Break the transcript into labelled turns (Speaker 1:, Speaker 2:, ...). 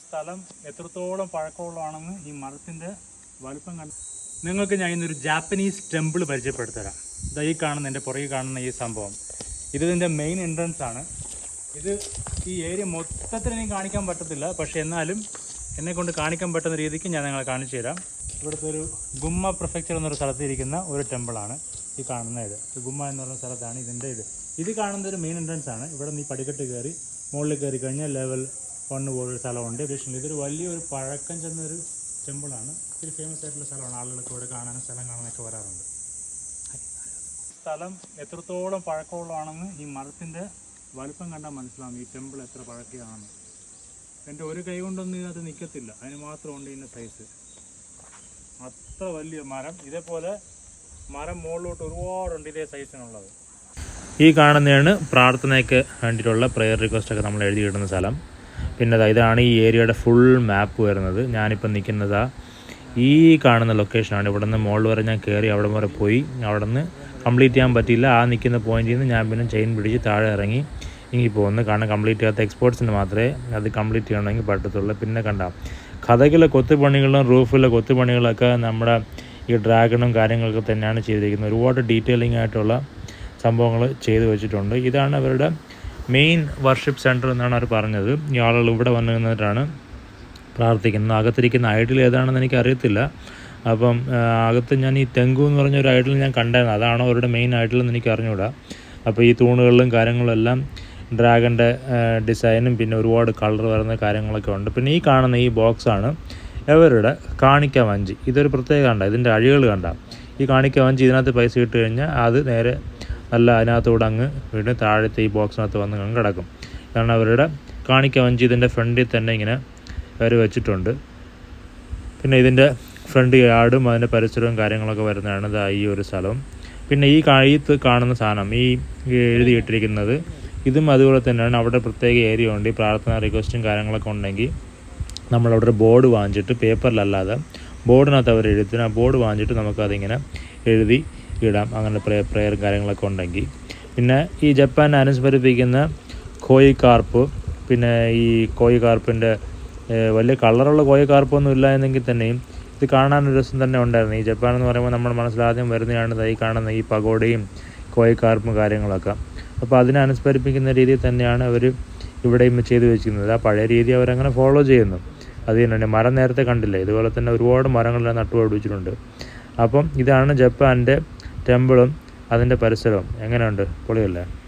Speaker 1: സ്ഥലം എത്രത്തോളം പഴക്കമുള്ളതാണെന്ന് ഈ മരത്തിൻ്റെ വലുപ്പം കണ്ട് നിങ്ങൾക്ക് ഞാൻ ഇന്നൊരു ജാപ്പനീസ് ടെമ്പിൾ പരിചയപ്പെടുത്തരാം. ഇതാ ഈ കാണുന്ന എൻ്റെ പുറകെ കാണുന്ന ഈ സംഭവം ഇതിൻ്റെ മെയിൻ എൻട്രൻസ് ആണ്. ഇത് ഈ ഏരിയ മൊത്തത്തിൽ എനിക്ക് കാണിക്കാൻ പറ്റത്തില്ല, പക്ഷേ എന്നാലും എന്നെക്കൊണ്ട് കാണിക്കാൻ പറ്റുന്ന രീതിക്ക് ഞാൻ നിങ്ങളെ കാണിച്ചു തരാം. ഇവിടുത്തെ ഒരു ഗുമ്മ പ്രിഫെക്ചർ എന്നൊരു സ്ഥലത്ത് ഇരിക്കുന്ന ഒരു ടെമ്പിളാണ് ഈ കാണുന്ന ഇത്. ഗുമ്മ എന്ന് പറയുന്ന സ്ഥലത്താണ് ഇതിൻ്റെ ഇത് കാണുന്ന ഒരു മെയിൻ എൻട്രൻസ് ആണ്. ഇവിടെ നിന്ന് ഈ പടിക്കെട്ട് കയറി മുകളിൽ കയറി കഴിഞ്ഞാൽ ലെവൽ 1 പോലൊരു സ്ഥലമുണ്ട്. ഇതൊരു വലിയൊരു പഴക്കം ചെന്നൊരു ടെമ്പിളാണ്. ഇത്തിരി ഫേമസ് ആയിട്ടുള്ള സ്ഥലമാണ്. ആളുകൾക്ക് ഇവിടെ കാണാനും സ്ഥലം കാണാനൊക്കെ വരാറുണ്ട്. സ്ഥലം എത്രത്തോളം പഴക്കമുള്ളതാണെന്ന് ഈ മരത്തിൻ്റെ വലുപ്പം കണ്ടാൽ മനസ്സിലാവും ഈ ടെമ്പിൾ എത്ര പഴക്കമാണെന്ന്. എൻ്റെ ഒരു കൈ കൊണ്ടൊന്നും ഇതിനകത്ത് നിൽക്കത്തില്ല, അതിന് മാത്രമുണ്ട് ഇതിൻ്റെ സൈസ്. അത്ര വലിയ മരം. ഇതേപോലെ മരം മുകളിലോട്ട് ഒരുപാടുണ്ട് ഇതേ സൈസിനുള്ളത്.
Speaker 2: ഈ കാണുന്നതാണ് പ്രാർത്ഥനയ്ക്ക് വേണ്ടിയിട്ടുള്ള പ്രെയർ റിക്വസ്റ്റൊക്കെ നമ്മൾ എഴുതി കിട്ടുന്ന സ്ഥലം. പിന്നെ ഇതാണ് ഈ ഏരിയയുടെ ഫുൾ മാപ്പ് വരുന്നത്. ഞാനിപ്പോൾ നിൽക്കുന്നത് ഈ കാണുന്ന ലൊക്കേഷനാണ്. ഇവിടെ നിന്ന് മുകളിൽ വരെ ഞാൻ കയറി അവിടെ വരെ പോയി. അവിടെ നിന്ന് കംപ്ലീറ്റ് ചെയ്യാൻ പറ്റിയില്ല. ആ നിൽക്കുന്ന പോയിന്റിൽ നിന്ന് ഞാൻ പിന്നെ ചെയിൻ പിടിച്ച് താഴെ ഇറങ്ങി ഇങ്ങി പോകുന്നു. കാരണം കംപ്ലീറ്റ് ചെയ്യാത്ത എക്സ്പോർട്സിന് മാത്രമേ അത് കംപ്ലീറ്റ് ചെയ്യണമെങ്കിൽ പറ്റത്തുള്ളൂ. പിന്നെ കഥകിലെ കൊത്തുപണികളും റൂഫിലെ കൊത്തുപണികളൊക്കെ നമ്മുടെ ഈ ഡ്രാഗണും കാര്യങ്ങളൊക്കെ തന്നെയാണ് ചെയ്തിരിക്കുന്നത്. ഒരുപാട് ഡീറ്റെയിലിംഗ് ആയിട്ടുള്ള സംഭവങ്ങൾ ചെയ്തു വെച്ചിട്ടുണ്ട്. ഇതാണ് അവരുടെ മെയിൻ വർഷിപ്പ് സെൻറ്റർ എന്നാണ് അവർ പറഞ്ഞത്. ഈ ആളുകൾ ഇവിടെ വന്നു നിന്നിട്ടാണ് പ്രാർത്ഥിക്കുന്നത്. അകത്തിരിക്കുന്ന ഐഡിൽ ഏതാണെന്ന് എനിക്കറിയത്തില്ല. അപ്പം അകത്ത് ഞാൻ ഈ തെങ്കു എന്ന് പറഞ്ഞൊരു ഐഡിൽ ഞാൻ കണ്ടായിരുന്നു. അതാണോ അവരുടെ മെയിൻ ഐഡിലെന്ന് എനിക്ക് അറിഞ്ഞുകൂടാ. അപ്പോൾ ഈ തൂണുകളിലും കാര്യങ്ങളും എല്ലാം ഡ്രാഗൻ്റെ ഡിസൈനും പിന്നെ ഒരുപാട് കളർ വരുന്ന കാര്യങ്ങളൊക്കെ ഉണ്ട്. പിന്നെ ഈ കാണുന്ന ഈ ബോക്സാണ് അവരുടെ കാണിക്ക വഞ്ചി. ഇതൊരു പ്രത്യേക കണ്ട ഇതിൻ്റെ അഴികൾ കണ്ട ഈ കാണിക്ക വഞ്ചി ഇതിനകത്ത് പൈസ ഇട്ട് കഴിഞ്ഞാൽ അത് നേരെ നല്ല അതിനകത്തൂടെ അങ്ങ് വീണ്ടും താഴത്തെ ഈ ബോക്സിനകത്ത് വന്ന് അങ്ങ് കിടക്കും. കാരണം അവരുടെ കാണിക്ക വഞ്ചി ഇതിൻ്റെ ഫ്രണ്ടിൽ തന്നെ ഇങ്ങനെ അവർ വെച്ചിട്ടുണ്ട്. പിന്നെ ഇതിൻ്റെ ഫ്രണ്ട് യാർഡും അതിൻ്റെ പരിസരവും കാര്യങ്ങളൊക്കെ വരുന്നതാണ് ഈ ഒരു സ്ഥലം. പിന്നെ ഈ കാണുന്ന സാധനം ഈ എഴുതിയിട്ടിരിക്കുന്നത് ഇതും അതുപോലെ തന്നെയാണ്. അവിടെ പ്രത്യേക ഏരിയ ഉണ്ട്. ഈ പ്രാർത്ഥന റിക്വസ്റ്റും കാര്യങ്ങളൊക്കെ ഉണ്ടെങ്കിൽ നമ്മളവിടെ ബോർഡ് വാങ്ങിച്ചിട്ട് പേപ്പറിലല്ലാതെ ബോർഡിനകത്ത് അവർ എഴുതുന്ന ആ ബോർഡ് വാങ്ങിച്ചിട്ട് നമുക്കതിങ്ങനെ എഴുതി ഇടാം. അങ്ങനെ പ്രെയറും കാര്യങ്ങളൊക്കെ ഉണ്ടെങ്കിൽ. പിന്നെ ഈ ജപ്പാൻ അനുസ്മരിപ്പിക്കുന്ന കോയി കാർപ്പ്, പിന്നെ ഈ കോയി കാർപ്പിൻ്റെ വലിയ കളറുള്ള കോയി കാർപ്പൊന്നും ഇല്ല എന്നെങ്കിൽ തന്നെയും ഇത് കാണാനൊരു രസം തന്നെ ഉണ്ടായിരുന്നു. ഈ ജപ്പാൻ എന്ന് പറയുമ്പോൾ നമ്മുടെ മനസ്സിലാദ്യം വരുന്നതാണ് ഈ കാണുന്ന ഈ പഗോഡയും കോയി കാർപ്പും കാര്യങ്ങളൊക്കെ. അപ്പോൾ അതിനെ അനുസ്മരിപ്പിക്കുന്ന രീതിയിൽ തന്നെയാണ് അവർ ഇവിടെയും ചെയ്തു വെച്ചിരിക്കുന്നത്. ആ പഴയ രീതി അവരങ്ങനെ ഫോളോ ചെയ്യുന്നു. അത് തന്നെ മരം നേരത്തെ കണ്ടില്ലേ, ഇതുപോലെ തന്നെ ഒരുപാട് മരങ്ങളെല്ലാം നട്ടുപിടിപ്പിച്ചിട്ടുണ്ട്. അപ്പം ഇതാണ് ജപ്പാൻ്റെ ടെമ്പിളും അതിൻ്റെ പരിസരവും. എങ്ങനെയുണ്ട്? പൊളിയല്ലേ?